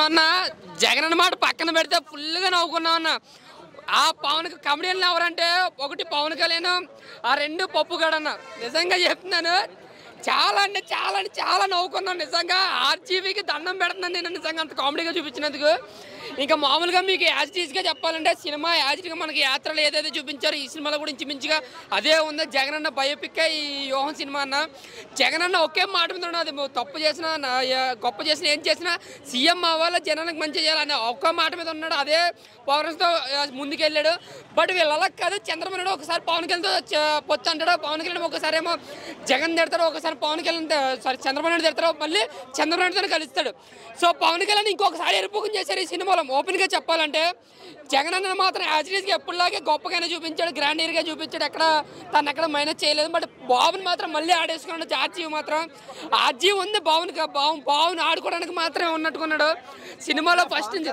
అన్న జగన్ అన్నమాట పక్కన పెడితే ఫుల్గా నవ్వుకున్నాం అన్న. ఆ పవన్ కమెడియన్లు ఎవరంటే ఒకటి పవన్ కళ్యాణ్, ఆ రెండు పప్పు గడన్న. నిజంగా చెప్తున్నాను, చాలా అంటే చాలా నవ్వుకున్నాను. నిజంగా ఆర్జీవీకి దండం పెడుతున్నాను నేను, నిజంగా అంత కామెడీగా చూపించినందుకు. ఇంకా మామూలుగా మీకు యాజిటీస్గా చెప్పాలంటే సినిమా యాజిటీగా మనకి యాత్రలు ఏదైతే చూపించారో ఈ సినిమాలో కూడా ఇంచుమించుగా అదే ఉంది. జగన్ అన్న బయోపిక్ ఈ యోహన్ సినిమా అన్న. జగన్ అన్న ఒకే మాట మీద ఉన్నది, తప్పు చేసినా గొప్ప చేసినా ఏం చేసినా సీఎం అవ్వాలి, జనానికి మంచి చేయాలని ఒక్క మాట మీద ఉన్నాడు. అదే పవర్స్తో ముందుకెళ్ళాడు. బట్ వీళ్ళు అలా కాదు. చంద్రబాబు ఒకసారి పవన్ కళ్యాణ్తో పొచ్చు అంటాడు, పవన్ కళ్యాణ్ ఒకసారి ఏమో జగన్ తిడతాడు, ఒకసారి పవన్ కళ్యాణ్ చంద్రబాబు నాయుడు తిడతాడు, మళ్ళీ చంద్రబాబు నాయుడుతో కలుస్తాడు. సో పవన్ కళ్యాణ్ ఇంకొకసారి ఎరుపుకం చేశారు ఈ సినిమాలో. ఓపెన్గా చెప్పాలంటే జగన్ అన్న మాత్రం యాజిటీస్గా ఎప్పుడులాగే గొప్పగానే చూపించాడు, గ్రాండీర్గా చూపించాడు, తను ఎక్కడ మైనస్ చేయలేదు. బట్ బాబుని మాత్రం మళ్ళీ ఆడేసుకున్నాడు. ఆర్జీవి మాత్రం ఆర్జీవి ఉంది, బాబుని ఆడుకోవడానికి మాత్రమే ఉన్నట్టుకున్నాడు సినిమాలో ఫస్ట్ నుంచి.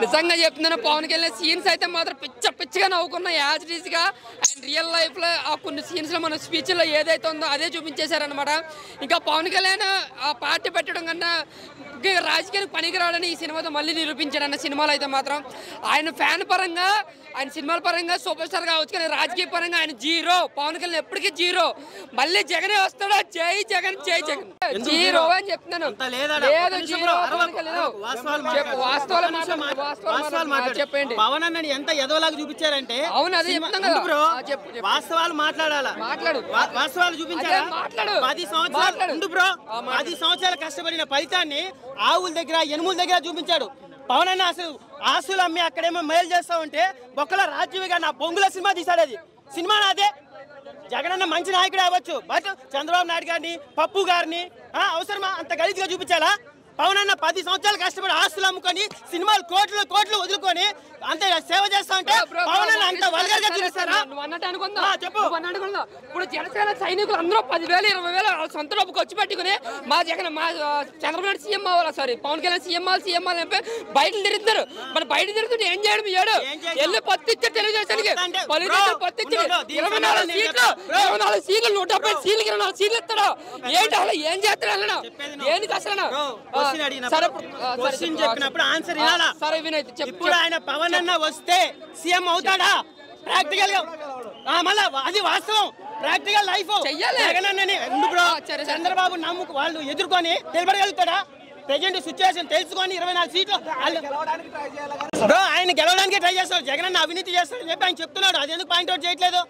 నిజంగా చెప్తున్నాను, పవన్ కళ్యాణ్ సీన్స్ అయితే మాత్రం పిచ్చిగా నవ్వుకున్నాయి యాజిటీస్గా. అండ్ రియల్ లైఫ్లో ఆ కొన్ని సీన్స్లో మన స్పీచ్లో ఏదైతే ఉందో అదే చూపించేశారనమాట. ఇంకా పవన్ కళ్యాణ్ ఆ పార్టీ పెట్టడం కన్నా రాజకీయానికి పనికిరాడని ఈ సినిమాతో మళ్ళీ నిరూపించాడు అన్న. సినిమాలో అయితే మాత్రం ఆయన ఫ్యాన్ పరంగా, ఆయన సినిమాల పరంగా సూపర్ స్టార్ కావచ్చు, కానీ రాజకీయ పరంగా ఆయన జీరో. పవన్ కళ్యాణ్ ఎప్పటికీ జీరో. మళ్ళీ జగనే వస్తాడా? జై జగన్ జీరో అని చెప్తున్నాను. చెప్పండి. పవన్ అన్నని ఎంత ఎదవలాగా చూపించారంటే, అవును అదే చెప్తాను కదా, వాస్తవాలు మాట్లాడాలా, వాస్తవాలు చూపించాలా. 10 సంవత్సరాలు కష్టపడిన ఫలితాన్ని ఆవుల దగ్గర, ఎనుముల దగ్గర చూపించాడు పవన్ అన్న. అసలు ఆస్తులు అమ్మి అక్కడేమో మేలు చేస్తా ఉంటే బొక్కల రాజ్యవిగా నా బొంగుల సినిమా తీశాడు. అది సినిమా అదే. జగనన్న మంచి నాయకుడు అవ్వచ్చు, బట్ చంద్రబాబు నాయుడు గారిని, పప్పు గారిని అవసరమా అంత గలీజ్గా చూపించాలా? పవన్ అన్న 10 సంవత్సరాలు కష్టపడి ఆస్తులు అమ్ముకొని సినిమాలు కోట్లు వదులుకొని అంత సేవ చేస్తా ఉంటే పవన్ అన్న అంత వల్గర్గా చూపిస్తారా? చెప్పు. ఇప్పుడు జనసేన సైనికులు అందరూ 10,000 20,000 సొంత డబ్బు ఖర్చు పెట్టుకుని మా చంద్రబాబు నాయుడు సీఎం అవ్వాలి, సారీ పవన్ కళ్యాణ్ సీఎం అవ్వాలి చెప్పి బయట తిరుగుతారు. మరి బయట తిరుగుతుంటే ఏం చేయడం? వెళ్ళి పత్తి ఇచ్చారు తెలుగుదేశానికి, పత్తి ఇచ్చారు. 24 సీట్లు 170 సీట్లకి 24 సీట్లు ఇస్తాడు. ఏంటి అసలు ఏం చేస్తాడు? అలా దేనికి అసలు చెప్పినప్పుడు ఆన్సర్ వినాలా? ఇప్పుడు ఆయన పవన్ అన్న వస్తే సీఎం అవుతాడా? ప్రాక్టికల్ గా మళ్ళా అది వాస్తవం. ప్రాక్టికల్ లైఫ్ జగన్ అన్నని చంద్రబాబు నమ్ముకు వాళ్ళు ఎదుర్కొని నిలబడగలుగుతాడా? ప్రెజెంట్ సిచ్యువేషన్ తెలుసుకొని 24 సీట్లు ఆయన గెలవడానికి ట్రై చేస్తాడు. జగన్ అన్న అవినీతి చేస్తాడని చెప్పి ఆయన చెప్తున్నాడు. అది ఎందుకు పాయింట్అవుట్ చేయట్లేదు?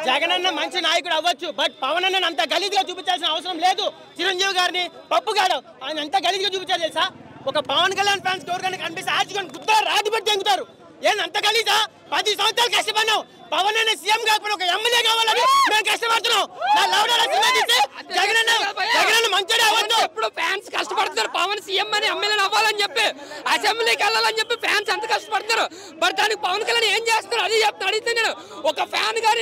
జగన్ అన్న మంచి నాయకుడు అవ్వచ్చు, బట్ పవన్ అన్న అంత గలీజ్గా చూపించాల్సిన అవసరం లేదు. చిరంజీవి గారిని, పప్పు గారు ఆయన ఎంత గలీజ్గా చూపించారు తెలుసా? ఒక పవన్ కళ్యాణ్ ఫ్యాన్స్ డోర్ కనుక కనిపిస్తే ఆర్చుకొని గుర్తారు, రాటి పెట్టి తెంగుతారు. అంత గలీజా? 10 సంవత్సరాలు కష్టపడినాం. పవన్ అన్న సీఎం కాకపోతే ఒక ఎమ్మెల్యే కావాలని మేము కష్టపడుతున్నాం. జగన్ మంచిగా అవ్వచ్చు. ఇప్పుడు ఫ్యాన్స్ కష్టపడుతున్నారు పవన్ సీఎం అని, ఎమ్మెల్యే అవ్వాలని చెప్పి, అసెంబ్లీకి వెళ్ళాలని చెప్పి ఫ్యాన్స్ ఎంత కష్టపడుతున్నారు. బట్ దానికి పవన్ కళ్యాణ్ ఏం చేస్తున్నారు అది చెప్తాను. అడిగితే నేను ఒక ఫ్యాన్ గాని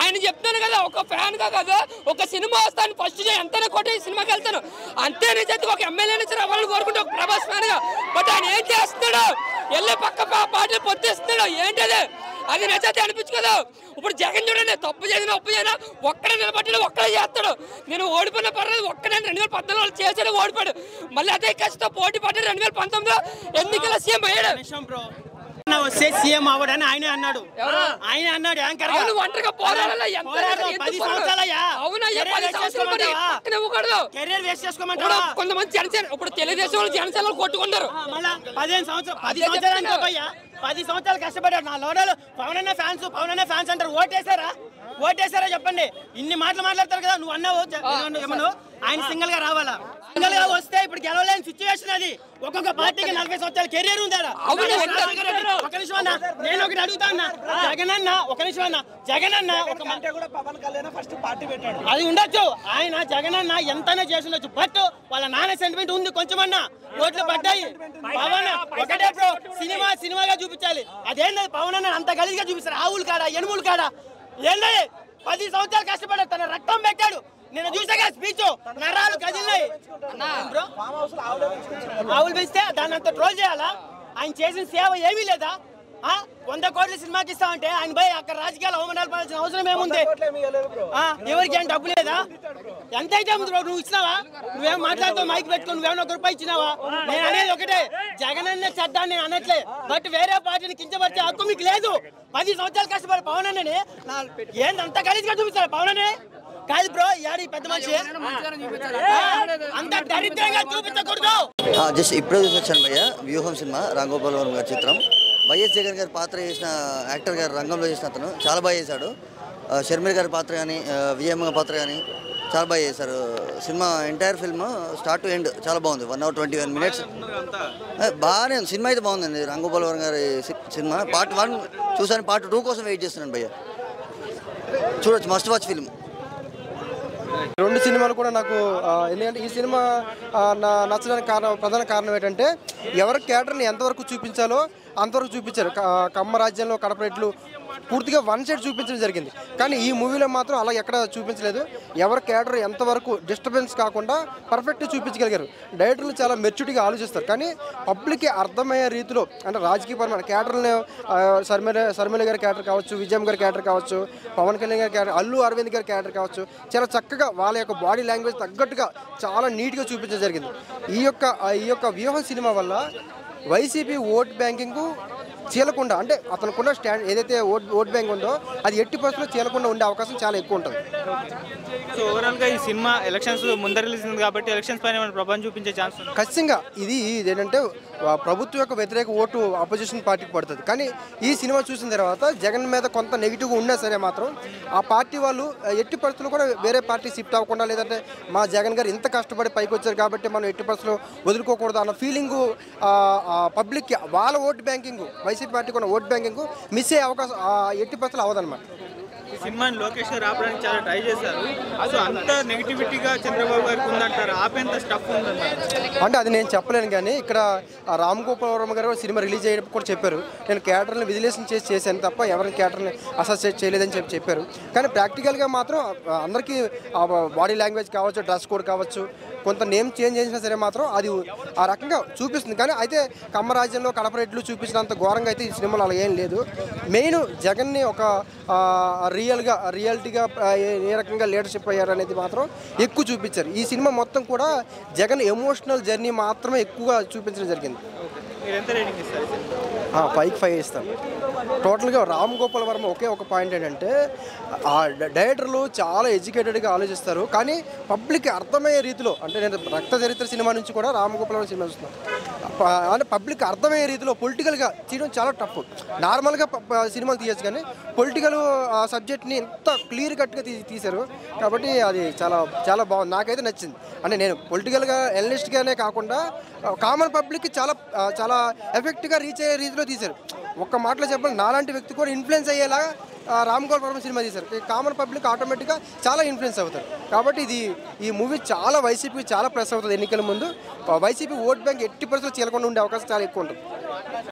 ఆయన చెప్తాను కదా, ఒక ఫ్యాన్ గా కదా ఒక సినిమా వస్తాను ఫస్ట్ ఎంతనే కొట్టి సినిమాకి వెళ్తాను అంతే. నిజంగా ఒక ఎమ్మెల్యే నుంచి రావాలని కోరుకుంటే ఒక ప్రభాస్ ఫ్యాన్ గా, బట్ ఆయన ఏం చేస్తున్నాడు? వెళ్ళి పక్క పార్టీలు పొద్దుస్తున్నాడు. ఏంటది? అది నచ్చతే అనిపించుకోదు. ఇప్పుడు జగన్ చూడండి, తప్పు చేసినా ఒప్పు చేసినా ఒక్కడే నిలబడ్డాడు, ఒక్కడే చేస్తాడు. నేను ఓడిపోయిన పర్లేదు, ఒక్కడే 2014 చేసాడు, ఓడిపోయాడు. మళ్ళీ అదే కష్టంతో పోటీ పడ్డాడు. 2019 ఎన్నికల సీఎం అయ్యాడు. వస్తే సీఎం అవ్వడని ఆయన అన్నాడు. యాంకర్ గా ఒంటరిగా పోరాడాలి. 10 సంవత్సరాలయ్యా. అవునయ్యా, 10 సంవత్సరాలు ఇవ్వకూడదు. కెరీర్ వేస్ట్ చేసుకోమంటారా? కొంతమంది జనసేన, ఇప్పుడు తెలుగుదేశం వాళ్ళు జనసేనలు కొట్టుకుంటారు. మళ్ళీ 10 సంవత్సరాలు 10 సంవత్సరాలు కష్టపడ్డాడు. నా లోడలు పవన్ అన్న ఫ్యాన్స్ అంటారు. ఓటేసారా చెప్పండి. ఇన్ని మాటలు మాట్లాడతారు కదా. నువ్వు అన్నావు ఏమను ఆయన సింగిల్ గా రావాలా? సింగిల్ గా వస్తే ఇప్పుడు గెలవలేని సిచ్యువేషన్ అది. ఒక్కొక్క పార్టీకి 40 సంవత్సరాల కెరీర్ ఉందా? ఒక నిమిషం అన్న, నేను ఒకటి అడుగుతా అన్నా. జగన్ అన్న ఒక పవన్ కళ్యాణ్ ఫస్ట్ పార్టీ పెట్టాడు, అది ఉండొచ్చు. ఆయన జగన్ అన్న ఎంతైనా చేసి ఉండొచ్చు, బట్ వాళ్ళ నాన్న సెంటిమెంట్ ఉంది కొంచెమన్నా. ఓట్లు పడ్డాయి. పవన్ ఒకటే బ్రో, సినిమాగా చూపించాలి. అదేంటది? పవన్ అన్న అంత గలీజ్గా చూపిస్తారు. ఆవులు కాడ, ఎనుములు కాడ ఏంటది? 10 సంవత్సరాలు కష్టపడ్డాడు, తన రక్తం పెట్టాడు. నేను చూసాగా స్పీచ్, నరాలు కదిలినాయి. ఆవులు పెంచితే దాన్ని అంత ట్రోల్ చేయాలా? ఆయన చేసిన సేవ ఏమీ లేదా? 100 కోట్ల సినిమాకి ఇస్తామంటే ఆయన పోయి అక్కడ రాజకీయాలు అవమానాలు పడాల్సిన అవసరం ఏముంది? ఎవరికి ఏం డబ్బు లేదా? ఎంత అయితే నువ్వు ఇచ్చినావా? నువ్వేం మాట్లాడుతావు మైక్ పెట్టుకుని? నువ్వేమో 1 రూపాయి ఇచ్చినావా? నేను అనేది ఒకటే, జగన్ అన్న చట్టాన్ని నేను అనట్లే, బట్ వేరే పార్టీని కించపరిచే హక్కు మీకు లేదు. 10 సంవత్సరాలు కష్టపడి పవన్ అన్నని ఏందంత గలీజ్గా చూపిస్తారు? పవన్ అనే కాదు బ్రో, యాడి పెద్ద మనిషి అంత దరిద్రంగా చూపించకూడదు. జస్ట్ ఇప్పుడే చూసొచ్చాను భయ్య, వ్యూహం సినిమా, రామ్ గోపాల్ వర్మ గారి చిత్రం. వైఎస్ జగన్ గారి పాత్ర చేసిన యాక్టర్ గారు, రంగంలో చేసిన అతను చాలా బాగా చేశాడు. షర్మిల గారి పాత్ర కానీ, విఎం పాత్ర కానీ చాలా బాగా చేశారు. Cinema entire film start to end చాలా బాగుంది. 1 hour 21 minutes బాగానే ఉంది. సినిమా అయితే బాగుందండి. రామ్ గోపాల్ వర్మ గారి సినిమా పార్ట్ 1 చూసాను, పార్ట్ 2 కోసం వెయిట్ చేస్తున్నాను భయ్య. చూడొచ్చు, మస్ట్ వాచ్ ఫిల్మ్. 2 సినిమాలు కూడా నాకు ఎందుకంటే ఈ సినిమా నచ్చడానికి ప్రధాన కారణం ఏంటంటే ఎవరి క్యారెక్టర్ని ఎంతవరకు చూపించాలో అంతవరకు చూపించారు. కమ్మ రాజ్యంలో కడపరెట్లు పూర్తిగా వన్ సైడ్ చూపించడం జరిగింది. కానీ ఈ మూవీలో మాత్రం అలా ఎక్కడ చూపించలేదు. ఎవరి క్యారెక్టర్ ఎంతవరకు డిస్టర్బెన్స్ కాకుండా పర్ఫెక్ట్గా చూపించగలిగారు. డైరెక్టర్లు చాలా మెచ్యూరిటీగా ఆలోచిస్తారు. కానీ పబ్లిక్కి అర్థమయ్యే రీతిలో, అంటే రాజకీయపరమైన క్యారెక్టర్ని శర్మిల గారి క్యారెక్టర్ కావచ్చు, విజయం గారి క్యారెక్టర్ కావచ్చు, పవన్ కళ్యాణ్ గారి క్యారెక్టర్, అల్లు అరవింద్ గారి క్యారెక్టర్ కావచ్చు, చాలా చక్కగా వాళ్ళ యొక్క బాడీ లాంగ్వేజ్ తగ్గట్టుగా చాలా నీట్గా చూపించడం జరిగింది. ఈ యొక్క వ్యూహం సినిమా వల్ల వైసీపీ ఓట్ బ్యాంకింగ్ చీలకుండా, అంటే అతనుకున్న స్టాండ్ ఏదైతే ఓట్ బ్యాంక్ ఉందో అది ఎట్టి పరిస్థితుల్లో చీలకుండా ఉండే అవకాశం చాలా ఎక్కువ ఉంటుంది. సో ఓవరాల్గా ఈ సినిమా ఎలక్షన్స్ ముందర రిలీజ్ ఉంది కాబట్టి ఎలక్షన్స్ పైన ప్రభావం చూపించే ఛాన్స్ ఉంది. ఖచ్చితంగా ఇది ఏంటంటే ప్రభుత్వం యొక్క వ్యతిరేక ఓటు అపోజిషన్ పార్టీకి పడుతుంది. కానీ ఈ సినిమా చూసిన తర్వాత జగన్ మీద కొంత నెగిటివ్గా ఉన్నా సరే మాత్రం ఆ పార్టీ వాళ్ళు ఎట్టి పరిస్థితుల్లో కూడా వేరే పార్టీ షిఫ్ట్ అవ్వకుండా, లేదంటే మా జగన్ గారు ఇంత కష్టపడి పైకి వచ్చారు కాబట్టి మనం ఎట్టి పరిస్థితుల్లో వదులుకోకూడదు అన్న ఫీలింగు పబ్లిక్కి, వాళ్ళ ఓట్ బ్యాంకింగ్, వైసీపీ పార్టీకి ఉన్న ఓట్ బ్యాంకింగ్ మిస్ అయ్యే అవకాశం ఎట్టి పరిస్థితులు అవ్వదన్నమాట. ఈ సినిమాని లోకేష్ గారు ఆపడానికి చాలా ట్రై చేశారు. సో అంత నెగిటివిటీగా చంద్రబాబు గారికి ఉందంటారు, ఆపేంత స్టఫ్ ఉందన్నారు. అంటే అది నేను చెప్పలేను. కానీ ఇక్కడ రామ్ గోపాల్ వర్మ గారు సినిమా రిలీజ్ అయ్యేటప్పుడు కూడా చెప్పారు, నేను క్యారెక్టర్ని విజిలేషన్ చేశాను తప్ప ఎవరిని క్యారెక్టర్ని అసోసియేట్ చేయలేదని చెప్పారు. కానీ ప్రాక్టికల్గా మాత్రం అందరికీ బాడీ లాంగ్వేజ్ కావచ్చు, డ్రెస్ కోడ్ కావచ్చు, కొంత నేమ్ చేంజ్ చేసినా సరే మాత్రం అది ఆ రకంగా చూపిస్తుంది. కానీ అయితే కమ్మరాజ్యంలో కడపరెడ్లు చూపించినంత ఘోరంగా అయితే ఈ సినిమాలో అలా ఏం లేదు. మెయిన్ జగన్ని ఒక రియాలిటీగా ఏ రకంగా లీడర్షిప్ అయ్యారు అనేది మాత్రం ఎక్కువ చూపించారు. ఈ సినిమా మొత్తం కూడా జగన్ ఎమోషనల్ జర్నీ మాత్రమే ఎక్కువగా చూపించడం జరిగింది. 5కి 5 ఇస్తాను. టోటల్గా రామ్ గోపాల్ వర్మ ఒకే ఒక పాయింట్ ఏంటంటే ఆ డైరెక్టర్లు చాలా ఎడ్యుకేటెడ్గా ఆలోచిస్తారు. కానీ పబ్లిక్ అర్థమయ్యే రీతిలో, అంటే నేను రక్త చరిత్ర సినిమా నుంచి కూడా రామ్ గోపాల్ వర్మ సినిమా చూస్తున్నాను, అంటే పబ్లిక్ అర్థమయ్యే రీతిలో పొలిటికల్గా తీయడం చాలా టఫ్. నార్మల్గా సినిమాలు తీయచ్చు కానీ పొలిటికల్ సబ్జెక్ట్ని ఎంత క్లియర్ కట్గా తీశారు. కాబట్టి అది చాలా చాలా బాగుంది, నాకైతే నచ్చింది. అంటే నేను పొలిటికల్గా ఎనలిస్ట్గానే కాకుండా కామన్ పబ్లిక్కి చాలా చాలా ఎఫెక్ట్గా రీచ్ అయ్యే రీతిలో తీశారు. ఒక్క మాటలో చెప్పాలి, నాలాంటి వ్యక్తి కూడా ఇన్ఫ్లుయెన్స్ అయ్యేలాగా రామ్ గోపాల్ వర్మ సినిమా తీశారు. కామన్ పబ్లిక్ ఆటోమేటిక్గా చాలా ఇన్ఫ్లుయెన్స్ అవుతారు. కాబట్టి ఈ మూవీ చాలా వైసీపీకి చాలా ప్లస్ అవుతుంది. ఎన్నికల ముందు వైసీపీ ఓట్ బ్యాంక్ ఎట్టి పరిస్థితుల్లో చీలకుండా ఉండే అవకాశం చాలా ఎక్కువ ఉంటుంది.